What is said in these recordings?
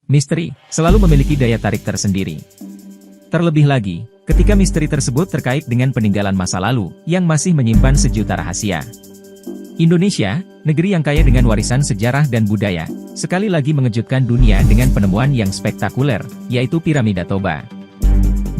Misteri selalu memiliki daya tarik tersendiri. Terlebih lagi, ketika misteri tersebut terkait dengan peninggalan masa lalu, yang masih menyimpan sejuta rahasia. Indonesia, negeri yang kaya dengan warisan sejarah dan budaya, sekali lagi mengejutkan dunia dengan penemuan yang spektakuler, yaitu Piramida Toba.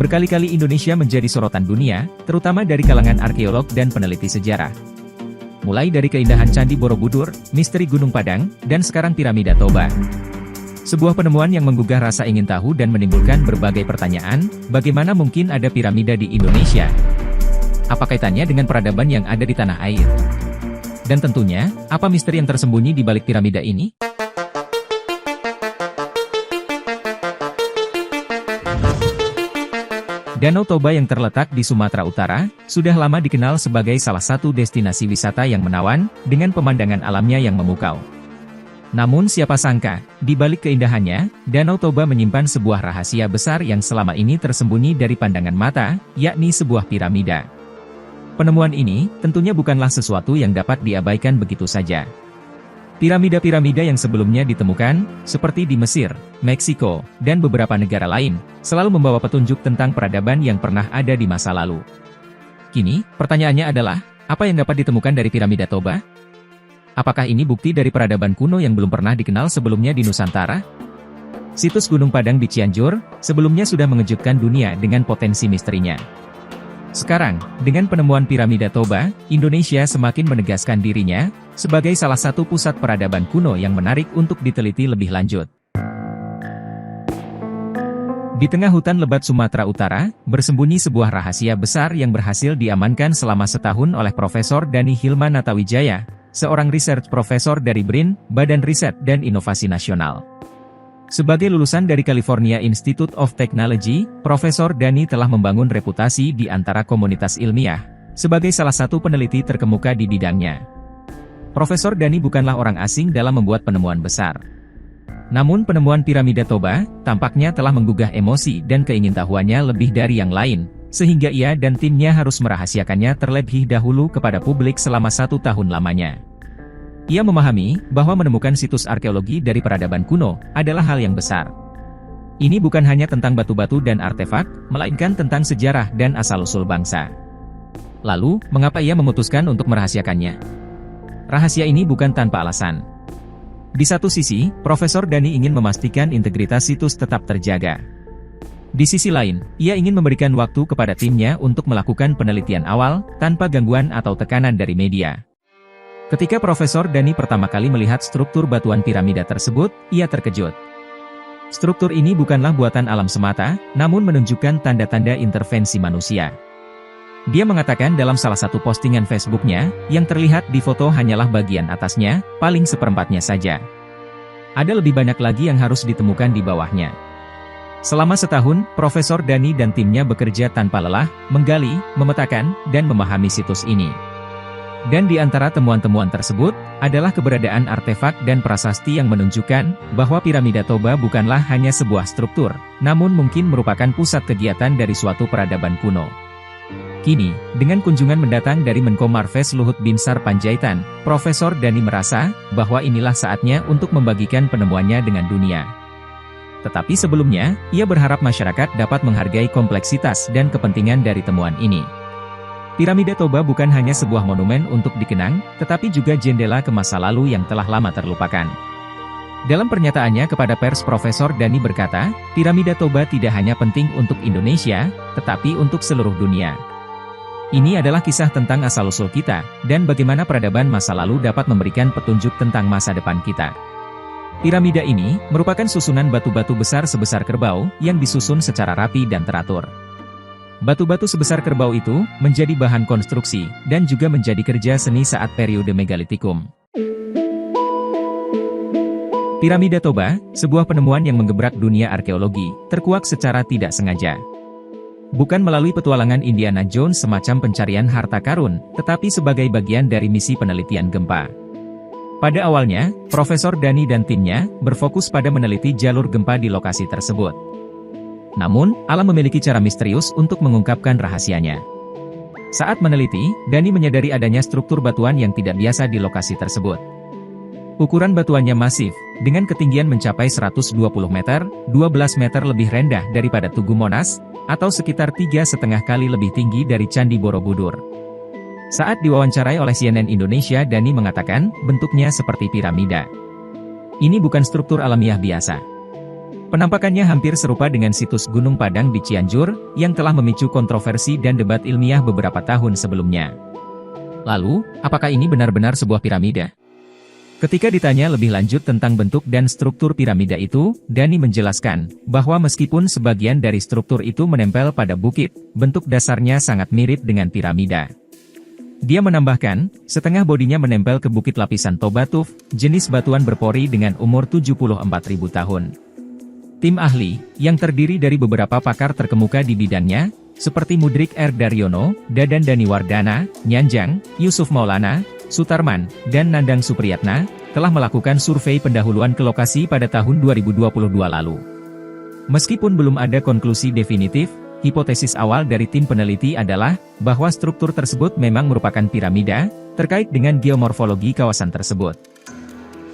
Berkali-kali Indonesia menjadi sorotan dunia, terutama dari kalangan arkeolog dan peneliti sejarah. Mulai dari keindahan Candi Borobudur, misteri Gunung Padang, dan sekarang Piramida Toba. Sebuah penemuan yang menggugah rasa ingin tahu dan menimbulkan berbagai pertanyaan, bagaimana mungkin ada piramida di Indonesia? Apa kaitannya dengan peradaban yang ada di tanah air? Dan tentunya, apa misteri yang tersembunyi di balik piramida ini? Danau Toba yang terletak di Sumatera Utara, sudah lama dikenal sebagai salah satu destinasi wisata yang menawan, dengan pemandangan alamnya yang memukau. Namun siapa sangka, di balik keindahannya, Danau Toba menyimpan sebuah rahasia besar yang selama ini tersembunyi dari pandangan mata, yakni sebuah piramida. Penemuan ini, tentunya bukanlah sesuatu yang dapat diabaikan begitu saja. Piramida-piramida yang sebelumnya ditemukan, seperti di Mesir, Meksiko, dan beberapa negara lain, selalu membawa petunjuk tentang peradaban yang pernah ada di masa lalu. Kini, pertanyaannya adalah, apa yang dapat ditemukan dari Piramida Toba? Apakah ini bukti dari peradaban kuno yang belum pernah dikenal sebelumnya di Nusantara? Situs Gunung Padang di Cianjur, sebelumnya sudah mengejutkan dunia dengan potensi misterinya. Sekarang, dengan penemuan Piramida Toba, Indonesia semakin menegaskan dirinya, sebagai salah satu pusat peradaban kuno yang menarik untuk diteliti lebih lanjut. Di tengah hutan lebat Sumatera Utara, bersembunyi sebuah rahasia besar yang berhasil diamankan selama setahun oleh Profesor Dani Hilman Natawijaya, seorang research profesor dari BRIN, Badan Riset dan Inovasi Nasional. Sebagai lulusan dari California Institute of Technology, Profesor Dani telah membangun reputasi di antara komunitas ilmiah, sebagai salah satu peneliti terkemuka di bidangnya. Profesor Dani bukanlah orang asing dalam membuat penemuan besar. Namun penemuan Piramida Toba, tampaknya telah menggugah emosi dan keingintahuannya lebih dari yang lain, sehingga ia dan timnya harus merahasiakannya terlebih dahulu kepada publik selama 1 tahun lamanya. Ia memahami bahwa menemukan situs arkeologi dari peradaban kuno adalah hal yang besar. Ini bukan hanya tentang batu-batu dan artefak, melainkan tentang sejarah dan asal-usul bangsa. Lalu, mengapa ia memutuskan untuk merahasiakannya? Rahasia ini bukan tanpa alasan. Di satu sisi, Profesor Dani ingin memastikan integritas situs tetap terjaga. Di sisi lain, ia ingin memberikan waktu kepada timnya untuk melakukan penelitian awal, tanpa gangguan atau tekanan dari media. Ketika Profesor Dani pertama kali melihat struktur batuan piramida tersebut, ia terkejut. Struktur ini bukanlah buatan alam semata, namun menunjukkan tanda-tanda intervensi manusia. Dia mengatakan dalam salah satu postingan Facebooknya, yang terlihat di foto hanyalah bagian atasnya, paling seperempatnya saja. Ada lebih banyak lagi yang harus ditemukan di bawahnya. Selama setahun, Profesor Dani dan timnya bekerja tanpa lelah, menggali, memetakan, dan memahami situs ini. Dan di antara temuan-temuan tersebut, adalah keberadaan artefak dan prasasti yang menunjukkan, bahwa Piramida Toba bukanlah hanya sebuah struktur, namun mungkin merupakan pusat kegiatan dari suatu peradaban kuno. Kini, dengan kunjungan mendatang dari Menko Marves Luhut Binsar Panjaitan, Profesor Dani merasa, bahwa inilah saatnya untuk membagikan penemuannya dengan dunia. Tetapi sebelumnya, ia berharap masyarakat dapat menghargai kompleksitas dan kepentingan dari temuan ini. Piramida Toba bukan hanya sebuah monumen untuk dikenang, tetapi juga jendela ke masa lalu yang telah lama terlupakan. Dalam pernyataannya kepada pers, Profesor Dani berkata, Piramida Toba tidak hanya penting untuk Indonesia, tetapi untuk seluruh dunia. Ini adalah kisah tentang asal-usul kita, dan bagaimana peradaban masa lalu dapat memberikan petunjuk tentang masa depan kita. Piramida ini, merupakan susunan batu-batu besar sebesar kerbau, yang disusun secara rapi dan teratur. Batu-batu sebesar kerbau itu, menjadi bahan konstruksi, dan juga menjadi kerja seni saat periode Megalitikum. Piramida Toba, sebuah penemuan yang menggebrak dunia arkeologi, terkuak secara tidak sengaja. Bukan melalui petualangan Indiana Jones semacam pencarian harta karun, tetapi sebagai bagian dari misi penelitian gempa. Pada awalnya, Profesor Dani dan timnya, berfokus pada meneliti jalur gempa di lokasi tersebut. Namun, alam memiliki cara misterius untuk mengungkapkan rahasianya. Saat meneliti, Dani menyadari adanya struktur batuan yang tidak biasa di lokasi tersebut. Ukuran batuannya masif, dengan ketinggian mencapai 120 meter, 12 meter lebih rendah daripada Tugu Monas, atau sekitar 3,5 kali lebih tinggi dari Candi Borobudur. Saat diwawancarai oleh CNN Indonesia, Dhani mengatakan, bentuknya seperti piramida. Ini bukan struktur alamiah biasa. Penampakannya hampir serupa dengan situs Gunung Padang di Cianjur, yang telah memicu kontroversi dan debat ilmiah beberapa tahun sebelumnya. Lalu, apakah ini benar-benar sebuah piramida? Ketika ditanya lebih lanjut tentang bentuk dan struktur piramida itu, Dhani menjelaskan bahwa meskipun sebagian dari struktur itu menempel pada bukit, bentuk dasarnya sangat mirip dengan piramida. Dia menambahkan, setengah bodinya menempel ke bukit lapisan Toba Tuff, jenis batuan berpori dengan umur 74.000 tahun. Tim ahli, yang terdiri dari beberapa pakar terkemuka di bidangnya, seperti Mudrik R. Daryono, Dadan Daniwardana, Nyanjang, Yusuf Maulana, Sutarman, dan Nandang Supriyatna, telah melakukan survei pendahuluan ke lokasi pada tahun 2022 lalu. Meskipun belum ada konklusi definitif, hipotesis awal dari tim peneliti adalah, bahwa struktur tersebut memang merupakan piramida, terkait dengan geomorfologi kawasan tersebut.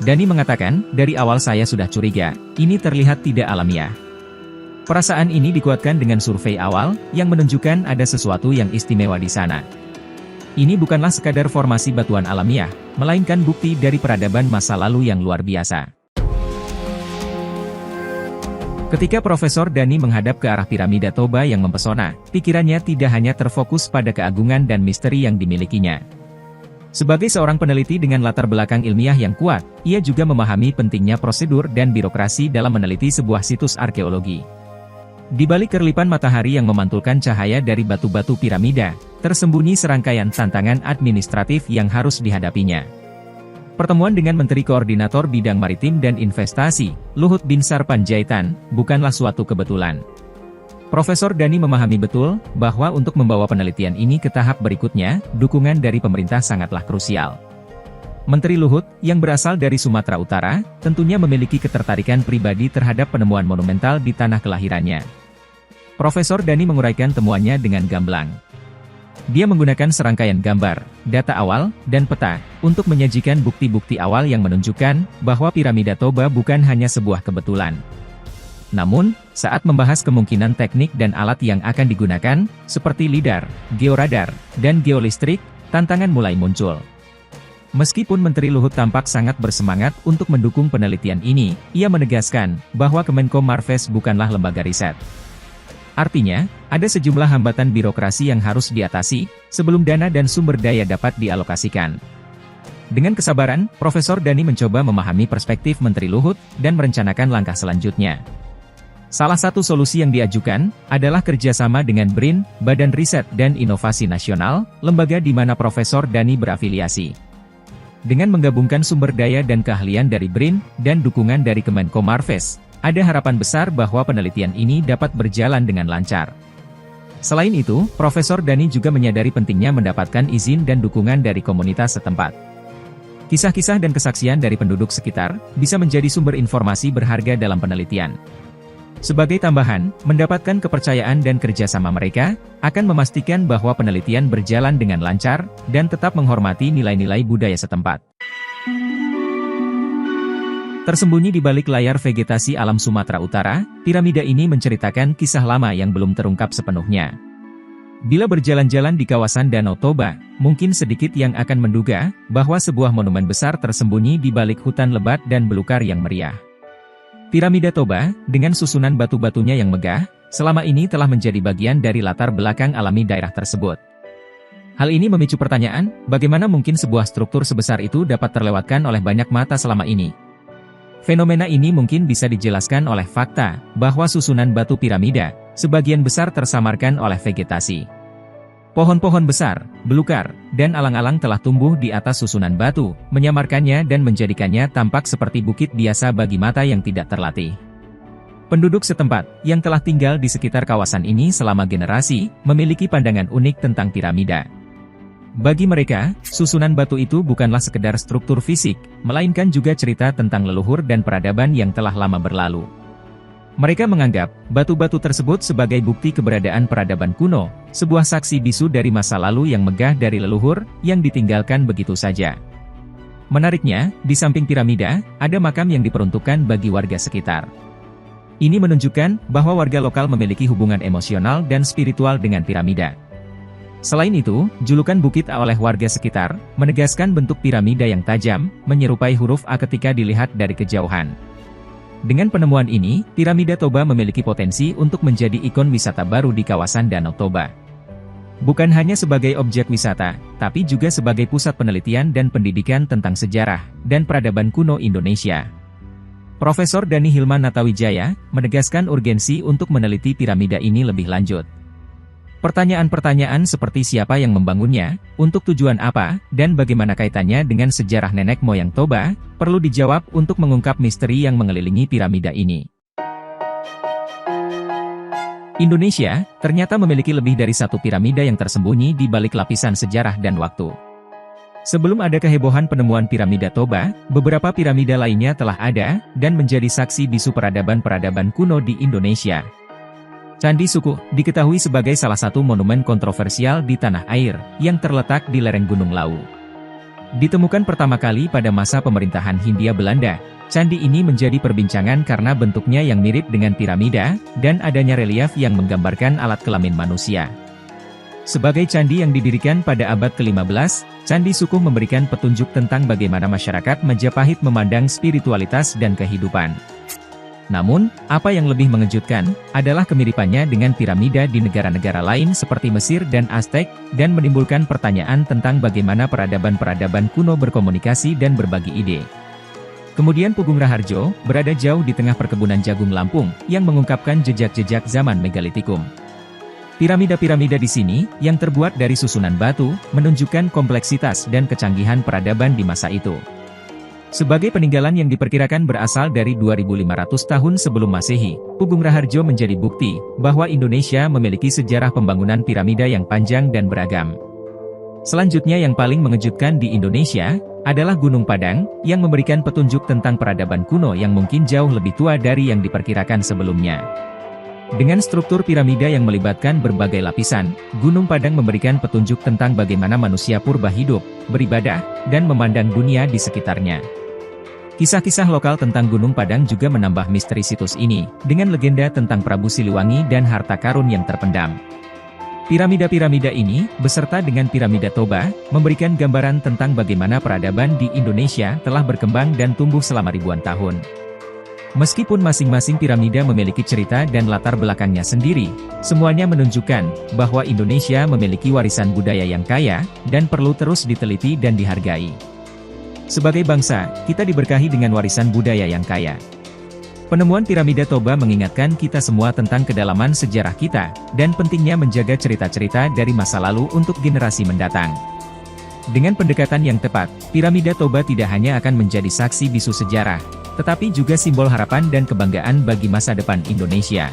Dhani mengatakan, dari awal saya sudah curiga, ini terlihat tidak alamiah. Perasaan ini dikuatkan dengan survei awal, yang menunjukkan ada sesuatu yang istimewa di sana. Ini bukanlah sekadar formasi batuan alamiah, melainkan bukti dari peradaban masa lalu yang luar biasa. Ketika Profesor Dhani menghadap ke arah piramida Toba yang mempesona, pikirannya tidak hanya terfokus pada keagungan dan misteri yang dimilikinya. Sebagai seorang peneliti dengan latar belakang ilmiah yang kuat, ia juga memahami pentingnya prosedur dan birokrasi dalam meneliti sebuah situs arkeologi. Di balik kerlipan matahari yang memantulkan cahaya dari batu-batu piramida, tersembunyi serangkaian tantangan administratif yang harus dihadapinya. Pertemuan dengan Menteri Koordinator Bidang Maritim dan Investasi, Luhut Binsar Panjaitan, bukanlah suatu kebetulan. Profesor Dhani memahami betul, bahwa untuk membawa penelitian ini ke tahap berikutnya, dukungan dari pemerintah sangatlah krusial. Menteri Luhut, yang berasal dari Sumatera Utara, tentunya memiliki ketertarikan pribadi terhadap penemuan monumental di tanah kelahirannya. Profesor Dhani menguraikan temuannya dengan gamblang. Dia menggunakan serangkaian gambar, data awal, dan peta, untuk menyajikan bukti-bukti awal yang menunjukkan, bahwa piramida Toba bukan hanya sebuah kebetulan. Namun, saat membahas kemungkinan teknik dan alat yang akan digunakan, seperti lidar, georadar, dan geolistrik, tantangan mulai muncul. Meskipun Menteri Luhut tampak sangat bersemangat untuk mendukung penelitian ini, ia menegaskan, bahwa Kemenko Marves bukanlah lembaga riset. Artinya, ada sejumlah hambatan birokrasi yang harus diatasi, sebelum dana dan sumber daya dapat dialokasikan. Dengan kesabaran, Profesor Dhani mencoba memahami perspektif Menteri Luhut, dan merencanakan langkah selanjutnya. Salah satu solusi yang diajukan, adalah kerjasama dengan BRIN, Badan Riset dan Inovasi Nasional, lembaga di mana Profesor Dhani berafiliasi. Dengan menggabungkan sumber daya dan keahlian dari BRIN, dan dukungan dari Kemenko Marves, ada harapan besar bahwa penelitian ini dapat berjalan dengan lancar. Selain itu, Profesor Dhani juga menyadari pentingnya mendapatkan izin dan dukungan dari komunitas setempat. Kisah-kisah dan kesaksian dari penduduk sekitar, bisa menjadi sumber informasi berharga dalam penelitian. Sebagai tambahan, mendapatkan kepercayaan dan kerjasama mereka, akan memastikan bahwa penelitian berjalan dengan lancar, dan tetap menghormati nilai-nilai budaya setempat. Tersembunyi di balik layar vegetasi alam Sumatera Utara, piramida ini menceritakan kisah lama yang belum terungkap sepenuhnya. Bila berjalan-jalan di kawasan Danau Toba, mungkin sedikit yang akan menduga, bahwa sebuah monumen besar tersembunyi di balik hutan lebat dan belukar yang meriah. Piramida Toba, dengan susunan batu-batunya yang megah, selama ini telah menjadi bagian dari latar belakang alami daerah tersebut. Hal ini memicu pertanyaan, bagaimana mungkin sebuah struktur sebesar itu dapat terlewatkan oleh banyak mata selama ini? Fenomena ini mungkin bisa dijelaskan oleh fakta, bahwa susunan batu piramida, sebagian besar tersamarkan oleh vegetasi. Pohon-pohon besar, belukar, dan alang-alang telah tumbuh di atas susunan batu, menyamarkannya dan menjadikannya tampak seperti bukit biasa bagi mata yang tidak terlatih. Penduduk setempat, yang telah tinggal di sekitar kawasan ini selama generasi, memiliki pandangan unik tentang piramida. Bagi mereka, susunan batu itu bukanlah sekedar struktur fisik, melainkan juga cerita tentang leluhur dan peradaban yang telah lama berlalu. Mereka menganggap, batu-batu tersebut sebagai bukti keberadaan peradaban kuno, sebuah saksi bisu dari masa lalu yang megah dari leluhur, yang ditinggalkan begitu saja. Menariknya, di samping piramida, ada makam yang diperuntukkan bagi warga sekitar. Ini menunjukkan bahwa warga lokal memiliki hubungan emosional dan spiritual dengan piramida. Selain itu, julukan Bukit A oleh warga sekitar, menegaskan bentuk piramida yang tajam, menyerupai huruf A ketika dilihat dari kejauhan. Dengan penemuan ini, piramida Toba memiliki potensi untuk menjadi ikon wisata baru di kawasan Danau Toba. Bukan hanya sebagai objek wisata, tapi juga sebagai pusat penelitian dan pendidikan tentang sejarah dan peradaban kuno Indonesia. Profesor Dani Hilman Natawijaya menegaskan urgensi untuk meneliti piramida ini lebih lanjut. Pertanyaan-pertanyaan seperti siapa yang membangunnya, untuk tujuan apa, dan bagaimana kaitannya dengan sejarah nenek moyang Toba, perlu dijawab untuk mengungkap misteri yang mengelilingi piramida ini. Indonesia, ternyata memiliki lebih dari satu piramida yang tersembunyi di balik lapisan sejarah dan waktu. Sebelum ada kehebohan penemuan piramida Toba, beberapa piramida lainnya telah ada, dan menjadi saksi bisu peradaban-peradaban kuno di Indonesia. Candi Sukuh, diketahui sebagai salah satu monumen kontroversial di tanah air, yang terletak di lereng Gunung Lawu. Ditemukan pertama kali pada masa pemerintahan Hindia Belanda, candi ini menjadi perbincangan karena bentuknya yang mirip dengan piramida, dan adanya relief yang menggambarkan alat kelamin manusia. Sebagai candi yang didirikan pada abad ke-15, Candi Sukuh memberikan petunjuk tentang bagaimana masyarakat Majapahit memandang spiritualitas dan kehidupan. Namun, apa yang lebih mengejutkan, adalah kemiripannya dengan piramida di negara-negara lain seperti Mesir dan Aztec, dan menimbulkan pertanyaan tentang bagaimana peradaban-peradaban kuno berkomunikasi dan berbagi ide. Kemudian Pugung Raharjo, berada jauh di tengah perkebunan jagung Lampung, yang mengungkapkan jejak-jejak zaman megalitikum. Piramida-piramida di sini, yang terbuat dari susunan batu, menunjukkan kompleksitas dan kecanggihan peradaban di masa itu. Sebagai peninggalan yang diperkirakan berasal dari 2500 tahun sebelum Masehi, Pugung Raharjo menjadi bukti bahwa Indonesia memiliki sejarah pembangunan piramida yang panjang dan beragam. Selanjutnya yang paling mengejutkan di Indonesia, adalah Gunung Padang, yang memberikan petunjuk tentang peradaban kuno yang mungkin jauh lebih tua dari yang diperkirakan sebelumnya. Dengan struktur piramida yang melibatkan berbagai lapisan, Gunung Padang memberikan petunjuk tentang bagaimana manusia purba hidup, beribadah, dan memandang dunia di sekitarnya. Kisah-kisah lokal tentang Gunung Padang juga menambah misteri situs ini, dengan legenda tentang Prabu Siliwangi dan harta karun yang terpendam. Piramida-piramida ini, beserta dengan piramida Toba, memberikan gambaran tentang bagaimana peradaban di Indonesia telah berkembang dan tumbuh selama ribuan tahun. Meskipun masing-masing piramida memiliki cerita dan latar belakangnya sendiri, semuanya menunjukkan bahwa Indonesia memiliki warisan budaya yang kaya, dan perlu terus diteliti dan dihargai. Sebagai bangsa, kita diberkahi dengan warisan budaya yang kaya. Penemuan piramida Toba mengingatkan kita semua tentang kedalaman sejarah kita, dan pentingnya menjaga cerita-cerita dari masa lalu untuk generasi mendatang. Dengan pendekatan yang tepat, piramida Toba tidak hanya akan menjadi saksi bisu sejarah, tetapi juga simbol harapan dan kebanggaan bagi masa depan Indonesia.